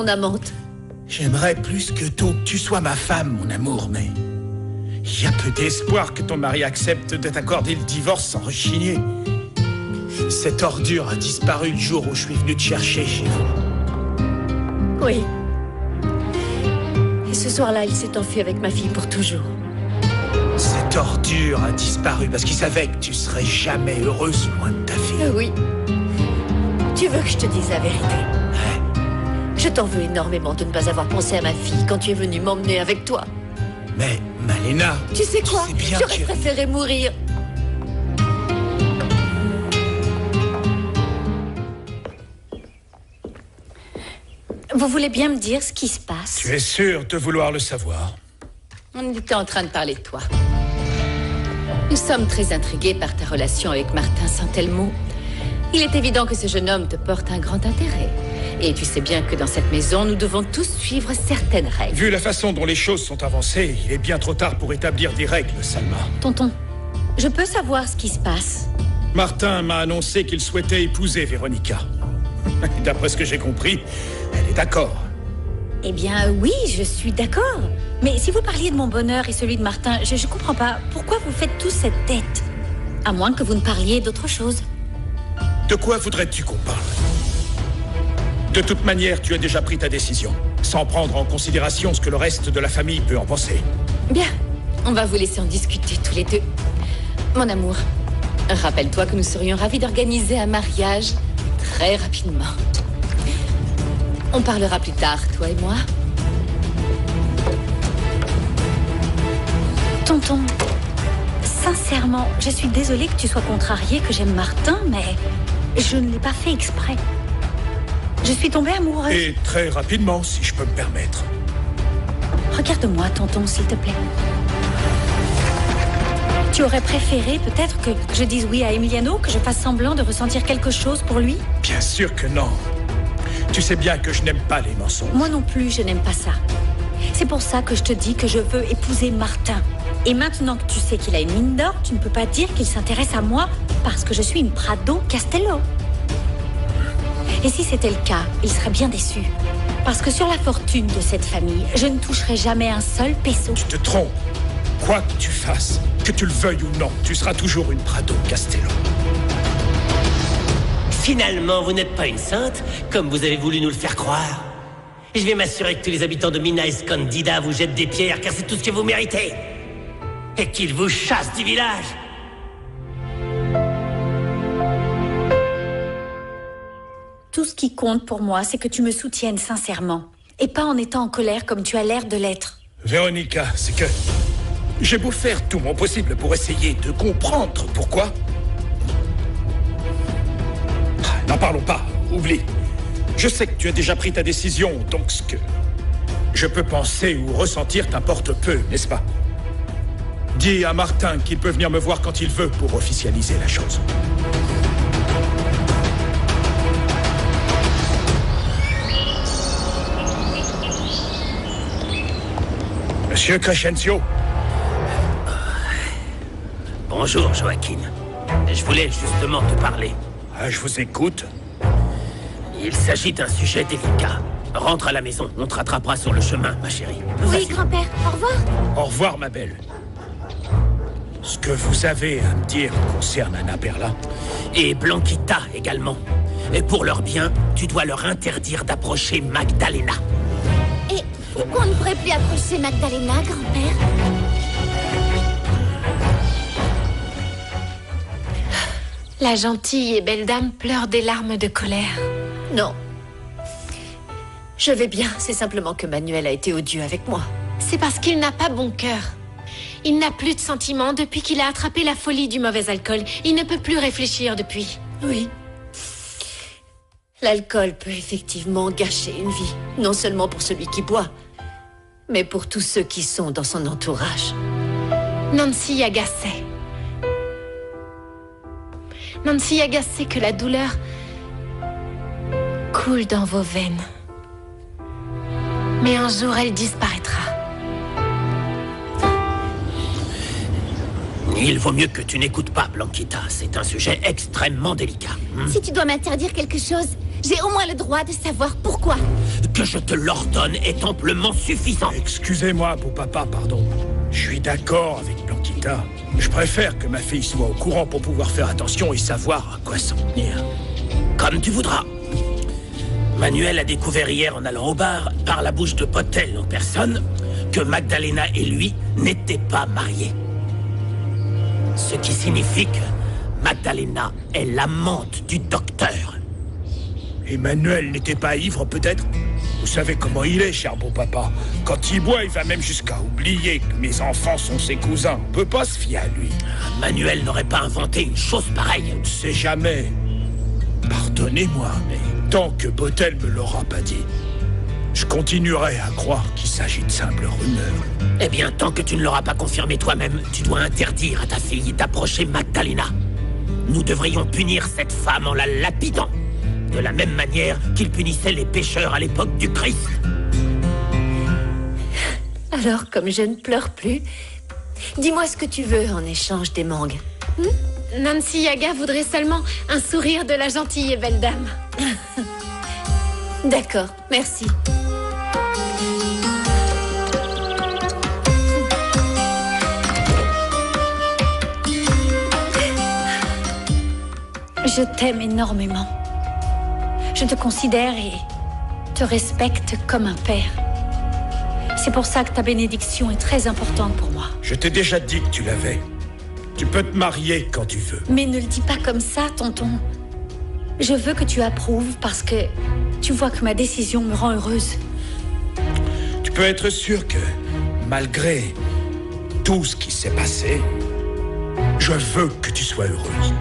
ton amante. J'aimerais plus que tout que tu sois ma femme, mon amour, mais... il y a peu d'espoir que ton mari accepte de t'accorder le divorce sans rechigner. Cette ordure a disparu le jour où je suis venu te chercher chez vous. Oui. Et ce soir-là, il s'est enfui avec ma fille pour toujours. Cette ordure a disparu parce qu'il savait que tu serais jamais heureuse loin de ta fille. Oui. Tu veux que je te dise la vérité? Ouais. Je t'en veux énormément de ne pas avoir pensé à ma fille quand tu es venu m'emmener avec toi. Mais, Malena... Tu sais quoi? J'aurais que... préféré mourir. Vous voulez bien me dire ce qui se passe? Tu es sûr de vouloir le savoir? On était en train de parler de toi. Nous sommes très intrigués par ta relation avec Martin Santelmo. Il est évident que ce jeune homme te porte un grand intérêt. Et tu sais bien que dans cette maison, nous devons tous suivre certaines règles. Vu la façon dont les choses sont avancées, il est bien trop tard pour établir des règles, Salma. Tonton, je peux savoir ce qui se passe? Martin m'a annoncé qu'il souhaitait épouser Véronica. D'après ce que j'ai compris, elle est d'accord. Eh bien, oui, je suis d'accord. Mais si vous parliez de mon bonheur et celui de Martin, je comprends pas. Pourquoi vous faites tous cette tête? À moins que vous ne parliez d'autre chose. De quoi voudrais-tu qu'on parle? De toute manière, tu as déjà pris ta décision, sans prendre en considération ce que le reste de la famille peut en penser. Bien, on va vous laisser en discuter tous les deux. Mon amour, rappelle-toi que nous serions ravis d'organiser un mariage très rapidement. On parlera plus tard, toi et moi. Tonton, sincèrement, je suis désolée que tu sois contrarié, que j'aime Martin, mais je ne l'ai pas fait exprès. Je suis tombée amoureuse. Et très rapidement, si je peux me permettre. Regarde-moi, tonton, s'il te plaît. Tu aurais préféré peut-être que je dise oui à Emiliano, que je fasse semblant de ressentir quelque chose pour lui? Bien sûr que non. Tu sais bien que je n'aime pas les mensonges. Moi non plus, je n'aime pas ça. C'est pour ça que je te dis que je veux épouser Martin. Et maintenant que tu sais qu'il a une mine d'or, tu ne peux pas dire qu'il s'intéresse à moi parce que je suis une Prado Castello. Et si c'était le cas, il serait bien déçu. Parce que sur la fortune de cette famille, je ne toucherai jamais un seul peso. Tu te trompes. Quoi que tu fasses, que tu le veuilles ou non, tu seras toujours une Prado Castello. Finalement, vous n'êtes pas une sainte, comme vous avez voulu nous le faire croire. Je vais m'assurer que tous les habitants de Mina Escondida vous jettent des pierres, car c'est tout ce que vous méritez. Et qu'ils vous chassent du village. Tout ce qui compte pour moi, c'est que tu me soutiennes sincèrement. Et pas en étant en colère comme tu as l'air de l'être. Véronica, c'est que... j'ai beau faire tout mon possible pour essayer de comprendre pourquoi. N'en parlons pas, oublie. Je sais que tu as déjà pris ta décision, donc ce que je peux penser ou ressentir t'importe peu, n'est-ce pas? Dis à Martin qu'il peut venir me voir quand il veut pour officialiser la chose. Monsieur Crescencio. Bonjour, Joaquin. Je voulais justement te parler. Ah, je vous écoute. Il s'agit d'un sujet délicat. Rentre à la maison, on te rattrapera sur le chemin, ma chérie. Oui, grand-père, au revoir. Au revoir, ma belle. Ce que vous avez à me dire concerne Anna Perla. Et Blanquita également. Et pour leur bien, tu dois leur interdire d'approcher Magdalena. Et pourquoi on ne pourrait plus approcher Magdalena, grand-père? La gentille et belle dame pleure des larmes de colère. Non. Je vais bien, c'est simplement que Manuel a été odieux avec moi. C'est parce qu'il n'a pas bon cœur. Il n'a plus de sentiments depuis qu'il a attrapé la folie du mauvais alcool. Il ne peut plus réfléchir depuis. Oui. L'alcool peut effectivement gâcher une vie. Non seulement pour celui qui boit, mais pour tous ceux qui sont dans son entourage. Nancy Yaga sait. Nancy Yaga sait que la douleur coule dans vos veines. Mais un jour, elle disparaîtra. Il vaut mieux que tu n'écoutes pas, Blanquita. C'est un sujet extrêmement délicat. Si tu dois m'interdire quelque chose, J'ai au moins le droit de savoir pourquoi. Que je te l'ordonne est amplement suffisant. Excusez-moi, beau papa, pardon. Je suis d'accord avec Blanquita. Je préfère que ma fille soit au courant pour pouvoir faire attention et savoir à quoi s'en tenir. Comme tu voudras. Manuel a découvert hier en allant au bar, par la bouche de Potel en personne, que Magdalena et lui n'étaient pas mariés. Ce qui signifie que Magdalena est l'amante du docteur. Emmanuel n'était pas ivre, peut-être? Vous savez comment il est, cher beau papa. Quand il boit, il va même jusqu'à oublier que mes enfants sont ses cousins. On peut pas se fier à lui. Manuel n'aurait pas inventé une chose pareille. On ne sait jamais. Pardonnez-moi, mais tant que Potel me l'aura pas dit, je continuerai à croire qu'il s'agit de simples rumeurs. Eh bien, tant que tu ne l'auras pas confirmé toi-même, tu dois interdire à ta fille d'approcher Magdalena. Nous devrions punir cette femme en la lapidant, de la même manière qu'ils punissaient les pécheurs à l'époque du Christ. Alors, comme je ne pleure plus, dis-moi ce que tu veux en échange des mangues. Nancy Yaga voudrait seulement un sourire de la gentille et belle dame. D'accord, merci. Je t'aime énormément. Je te considère et te respecte comme un père. C'est pour ça que ta bénédiction est très importante pour moi. Je t'ai déjà dit que tu l'avais. Tu peux te marier quand tu veux. Mais ne le dis pas comme ça, tonton. Je veux que tu approuves parce que tu vois que ma décision me rend heureuse. Tu peux être sûr que, malgré tout ce qui s'est passé, je veux que tu sois heureuse.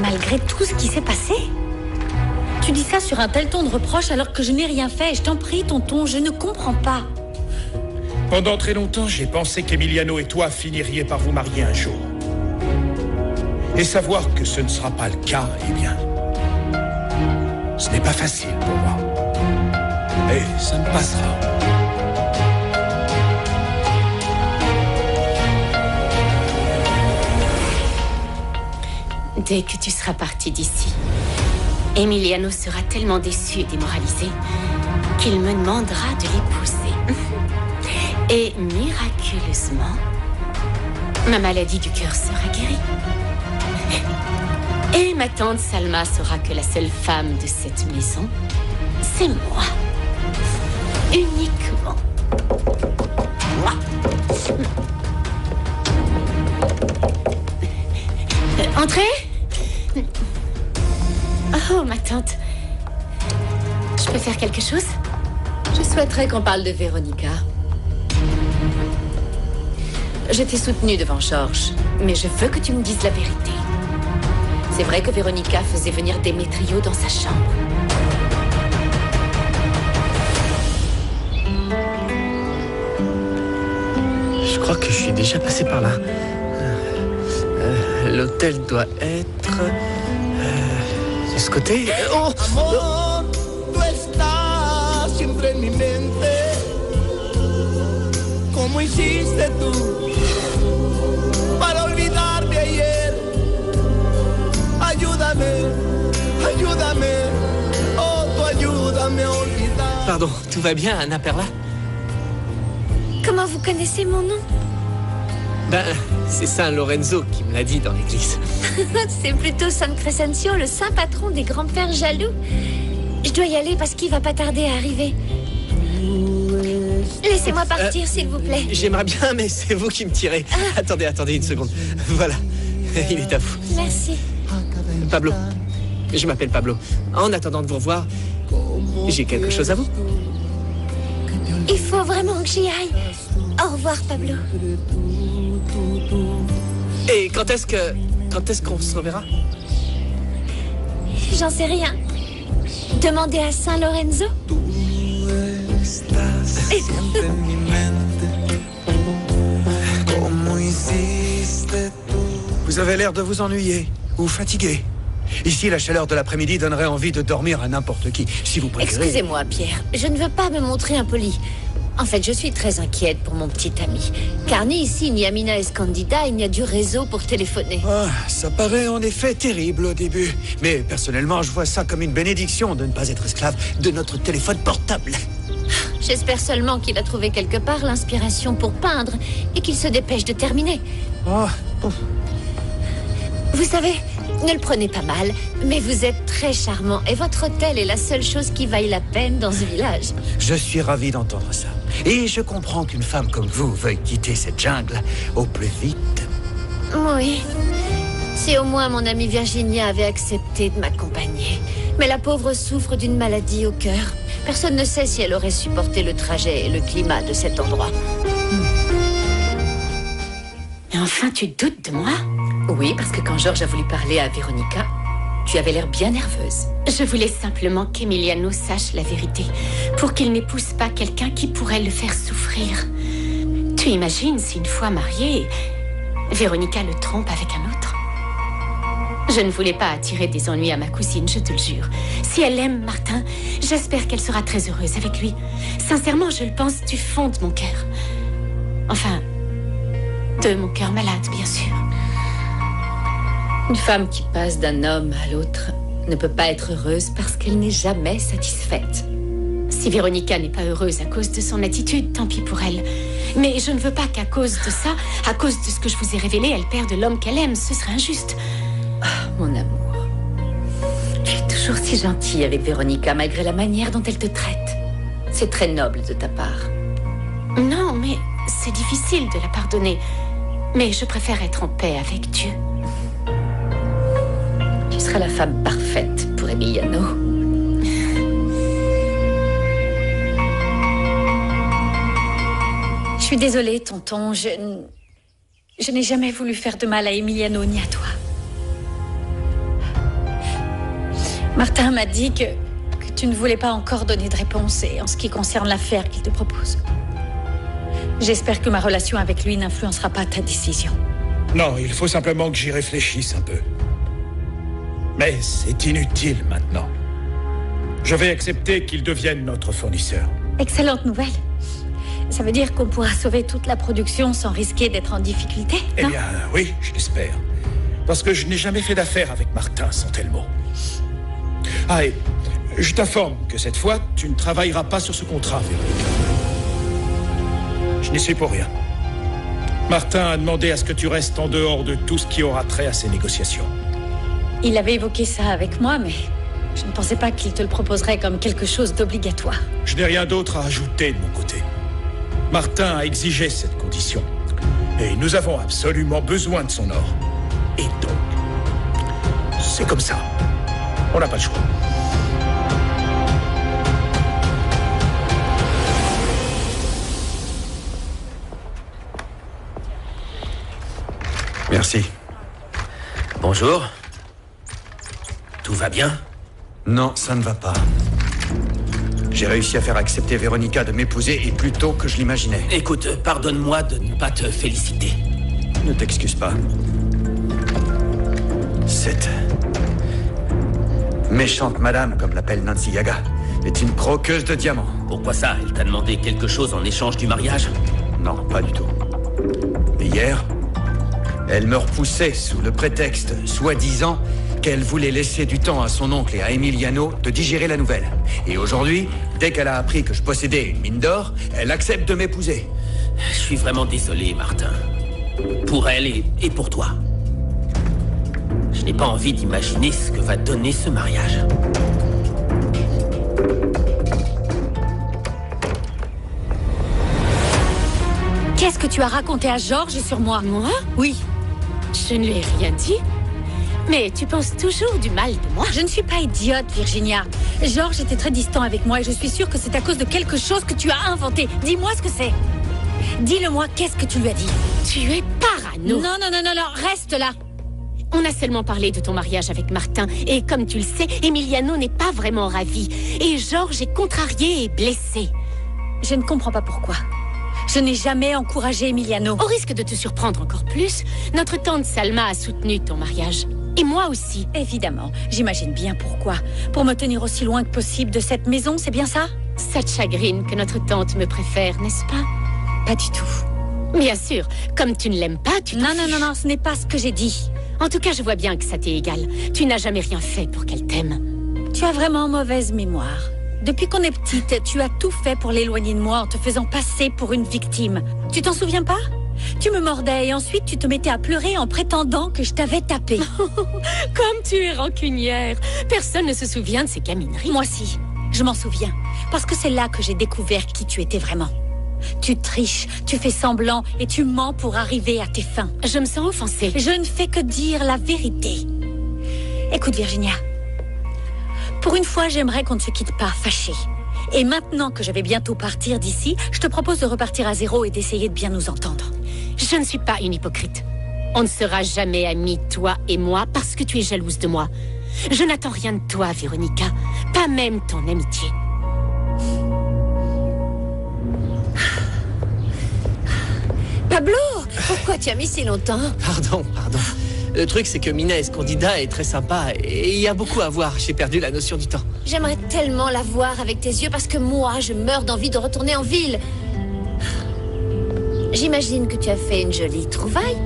Malgré tout ce qui s'est passé? Tu dis ça sur un tel ton de reproche alors que je n'ai rien fait. Je t'en prie, tonton, je ne comprends pas. Pendant très longtemps, j'ai pensé qu'Emiliano et toi finiriez par vous marier un jour. Et savoir que ce ne sera pas le cas, eh bien, ce n'est pas facile pour moi. Et ça me passera. Dès que tu seras parti d'ici, Emiliano sera tellement déçu et démoralisé qu'il me demandera de l'épouser. Et miraculeusement, ma maladie du cœur sera guérie. Et ma tante Salma saura que la seule femme de cette maison, c'est moi. Uniquement. Moi. Entrez? Oh, ma tante. Je peux faire quelque chose? Je souhaiterais qu'on parle de Véronica. Je t'ai soutenue devant Georges, mais je veux que tu me dises la vérité. C'est vrai que Véronica faisait venir Démétrio dans sa chambre. Je crois que je suis déjà passé par là. L'hôtel doit être... de ce côté. Oh! Amor, tú estás siempre en mi mente. ¿Cómo hiciste tú para olvidarme ayer? Ayúdame, ayúdame, oh, tú ayúdame a olvidar. Pardon, tout va bien, Anna Perla? Comment vous connaissez mon nom? Ben, c'est Saint Lorenzo qui me l'a dit dans l'église. C'est plutôt San Crescencio, le saint patron des grands-pères jaloux. Je dois y aller parce qu'il va pas tarder à arriver. Laissez-moi partir, s'il vous plaît. J'aimerais bien, mais c'est vous qui me tirez. Attendez une seconde. Voilà, il est à vous. Merci. Pablo. Je m'appelle Pablo. En attendant de vous revoir, j'ai quelque chose à vous. Il faut vraiment que j'y aille. Au revoir, Pablo. Et quand est-ce qu'on se reverra? J'en sais rien. Demandez à Saint Lorenzo. Vous avez l'air de vous ennuyer ou fatigué. Ici, la chaleur de l'après-midi donnerait envie de dormir à n'importe qui, si vous préférez. Excusez-moi, Pierre. Je ne veux pas me montrer impoli. En fait, je suis très inquiète pour mon petit ami. Car ni ici, ni à Mina Escondida, il n'y a du réseau pour téléphoner. Ah, ça paraît en effet terrible au début. Mais personnellement, je vois ça comme une bénédiction de ne pas être esclave de notre téléphone portable. J'espère seulement qu'il a trouvé quelque part l'inspiration pour peindre et qu'il se dépêche de terminer. Oh, Vous savez, ne le prenez pas mal, mais vous êtes très charmant et votre hôtel est la seule chose qui vaille la peine dans ce village. je suis ravi d'entendre ça. Et je comprends qu'une femme comme vous veuille quitter cette jungle au plus vite. Oui. Si au moins mon amie Virginia avait accepté de m'accompagner. Mais la pauvre souffre d'une maladie au cœur. Personne ne sait si elle aurait supporté le trajet et le climat de cet endroit. Et enfin, tu doutes de moi? Oui, parce que quand Georges a voulu parler à Véronica, tu avais l'air bien nerveuse. Je voulais simplement qu'Emiliano sache la vérité, pour qu'il n'épouse pas quelqu'un qui pourrait le faire souffrir. Tu imagines si une fois mariée, Véronica le trompe avec un autre? Je ne voulais pas attirer des ennuis à ma cousine, je te le jure. Si elle aime Martin, j'espère qu'elle sera très heureuse avec lui. Sincèrement, je le pense du fond de mon cœur. Enfin, de mon cœur malade, bien sûr. Une femme qui passe d'un homme à l'autre ne peut pas être heureuse parce qu'elle n'est jamais satisfaite. Si Véronica n'est pas heureuse à cause de son attitude, tant pis pour elle. Mais je ne veux pas qu'à cause de ça, à cause de ce que je vous ai révélé, elle perde l'homme qu'elle aime. Ce serait injuste. Ah, mon amour. Tu es toujours si gentille avec Véronica, malgré la manière dont elle te traite. C'est très noble de ta part. Non, mais c'est difficile de la pardonner. Mais je préfère être en paix avec Dieu. Tu seras la femme parfaite pour Emiliano. Je suis désolée, tonton. Je n'ai jamais voulu faire de mal à Emiliano ni à toi. Martin m'a dit que tu ne voulais pas encore donner de réponse et en ce qui concerne l'affaire qu'il te propose. J'espère que ma relation avec lui n'influencera pas ta décision. Non, il faut simplement que j'y réfléchisse un peu. Mais c'est inutile maintenant. Je vais accepter qu'il devienne notre fournisseur. Excellente nouvelle. Ça veut dire qu'on pourra sauver toute la production sans risquer d'être en difficulté, non? Eh bien, oui, je l'espère. Parce que je n'ai jamais fait d'affaires avec Martin Santelmo. Ah, et je t'informe que cette fois, tu ne travailleras pas sur ce contrat, Véronica. Je n'y suis pour rien. Martin a demandé à ce que tu restes en dehors de tout ce qui aura trait à ces négociations. Il avait évoqué ça avec moi, mais je ne pensais pas qu'il te le proposerait comme quelque chose d'obligatoire. Je n'ai rien d'autre à ajouter de mon côté. Martin a exigé cette condition. Et nous avons absolument besoin de son or. Et donc, c'est comme ça. On n'a pas le choix. Merci. Bonjour. Tout va bien? Non, ça ne va pas. J'ai réussi à faire accepter Véronica de m'épouser et plus tôt que je l'imaginais. Écoute, pardonne-moi de ne pas te féliciter. Ne t'excuse pas. Cette méchante madame, comme l'appelle Nancy Yaga, est une croqueuse de diamants. Pourquoi ça? Elle t'a demandé quelque chose en échange du mariage? Non, pas du tout. Mais hier, elle me repoussait sous le prétexte, soi-disant, qu'elle voulait laisser du temps à son oncle et à Emiliano de digérer la nouvelle. Et aujourd'hui, dès qu'elle a appris que je possédais une mine d'or, elle accepte de m'épouser. Je suis vraiment désolé, Martin. Pour elle et pour toi. Je n'ai pas envie d'imaginer ce que va donner ce mariage. Qu'est-ce que tu as raconté à Georges sur moi? Moi? Oui. Je ne lui ai rien dit. Mais tu penses toujours du mal de moi? Je ne suis pas idiote, Virginia. Georges était très distant avec moi et je suis sûre que c'est à cause de quelque chose que tu as inventé. Dis-moi ce que c'est. Dis-le-moi, qu'est-ce que tu lui as dit? Tu es parano. Non, reste là. On a seulement parlé de ton mariage avec Martin. Et comme tu le sais, Emiliano n'est pas vraiment ravi. Et Georges est contrarié et blessé. Je ne comprends pas pourquoi. Je n'ai jamais encouragé Emiliano. Au risque de te surprendre encore plus, notre tante Salma a soutenu ton mariage. Et moi aussi. Évidemment, j'imagine bien pourquoi. Pour me tenir aussi loin que possible de cette maison, c'est bien ça? Ça te chagrine que notre tante me préfère, n'est-ce pas? Pas du tout. Bien sûr, comme tu ne l'aimes pas, tu... Non, ce n'est pas ce que j'ai dit. En tout cas, je vois bien que ça t'est égal. Tu n'as jamais rien fait pour qu'elle t'aime. Tu as vraiment mauvaise mémoire. Depuis qu'on est petite, tu as tout fait pour l'éloigner de moi en te faisant passer pour une victime. Tu t'en souviens pas? Tu me mordais et ensuite tu te mettais à pleurer en prétendant que je t'avais tapé. Comme tu es rancunière. Personne ne se souvient de ces camineries. Moi si, je m'en souviens. Parce que c'est là que j'ai découvert qui tu étais vraiment. Tu triches, tu fais semblant et tu mens pour arriver à tes fins. Je me sens offensée. Je ne fais que dire la vérité. Écoute Virginia, pour une fois j'aimerais qu'on ne se quitte pas fâchés. Et maintenant que je vais bientôt partir d'ici, je te propose de repartir à zéro et d'essayer de bien nous entendre. Je ne suis pas une hypocrite. On ne sera jamais amis, toi et moi, parce que tu es jalouse de moi. Je n'attends rien de toi, Véronica. Pas même ton amitié. Pablo, pourquoi tu as mis si longtemps? Pardon. Le truc, c'est que Mina Escondida est très sympa et il y a beaucoup à voir. J'ai perdu la notion du temps. J'aimerais tellement la voir avec tes yeux parce que moi, je meurs d'envie de retourner en ville. J'imagine que tu as fait une jolie trouvaille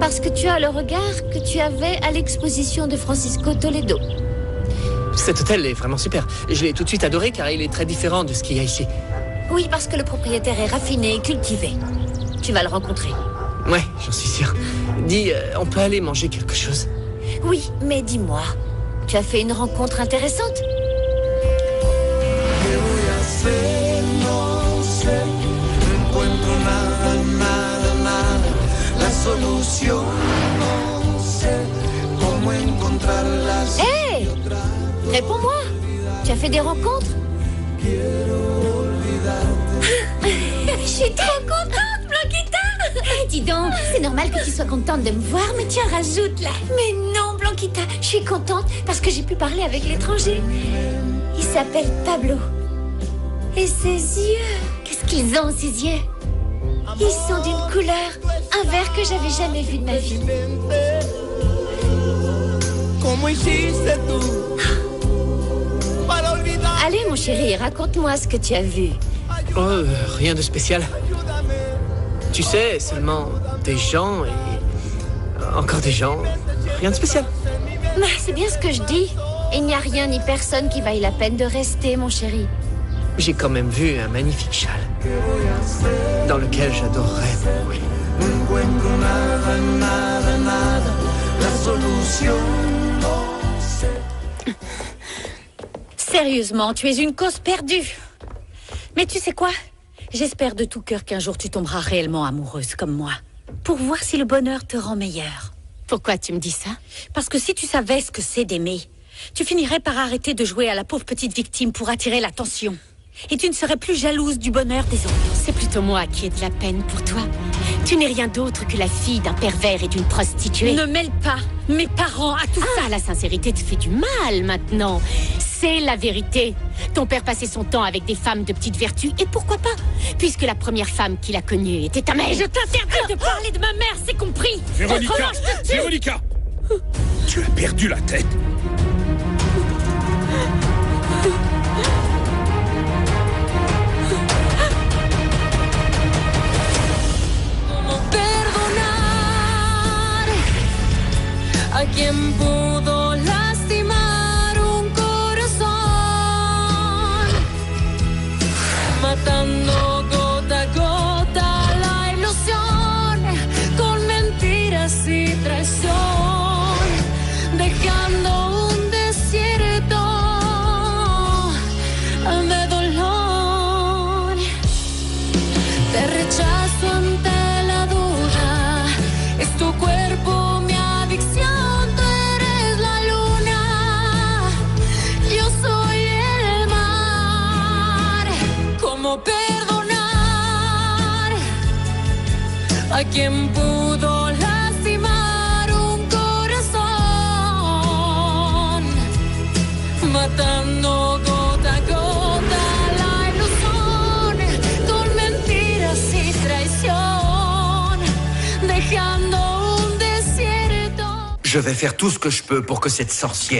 parce que tu as le regard que tu avais à l'exposition de Francisco Toledo. Cet hôtel est vraiment super. Je l'ai tout de suite adoré car il est très différent de ce qu'il y a ici. Oui, parce que le propriétaire est raffiné et cultivé. Tu vas le rencontrer. Ouais, j'en suis sûr. Dis, on peut aller manger quelque chose? Oui, mais dis-moi, tu as fait une rencontre intéressante? Hé! Réponds-moi! Tu as fait des rencontres? Je suis trop contente, Blanquita! Dis donc, c'est normal que tu sois contente de me voir, mais tu en rajoutes là. Mais non, Blanquita, je suis contente parce que j'ai pu parler avec l'étranger. Il s'appelle Pablo. Et ses yeux, qu'est-ce qu'ils ont, ces yeux? Ils sont d'une couleur, un vert que j'avais jamais vu de ma vie. Allez, mon chéri, raconte-moi ce que tu as vu. Oh, rien de spécial. Tu sais, seulement des gens et encore des gens. Rien de spécial. Bah, c'est bien ce que je dis. Il n'y a rien ni personne qui vaille la peine de rester, mon chéri. J'ai quand même vu un magnifique châle dans lequel j'adorerais mourir. Sérieusement, tu es une cause perdue. Mais tu sais quoi? J'espère de tout cœur qu'un jour tu tomberas réellement amoureuse comme moi. Pour voir si le bonheur te rend meilleure. Pourquoi tu me dis ça? Parce que si tu savais ce que c'est d'aimer, tu finirais par arrêter de jouer à la pauvre petite victime pour attirer l'attention. Et tu ne serais plus jalouse du bonheur des autres. C'est plutôt moi qui ai de la peine pour toi. Tu n'es rien d'autre que la fille d'un pervers et d'une prostituée. Ne mêle pas mes parents à tout ça. La sincérité te fait du mal maintenant. C'est la vérité. Ton père passait son temps avec des femmes de petite vertu. Et pourquoi pas? Puisque la première femme qu'il a connue était ta mère. Je t'interdis de parler de ma mère, c'est compris? Véronica! Véronica! Tu as perdu la tête. A quien pudo lastimar un corazón, matando gota a gota la ilusión, con mentiras y traición, dejando un desierto de dolor. Te rechazo ante la duda, es tu cuerpo mi adicción. Perdonar a quien pudo lastimar un corazón, matando gota a gota la ilusión, con mentiras y traición, dejando un desierto. Je vais faire tout ce que je peux pour que cette sorcière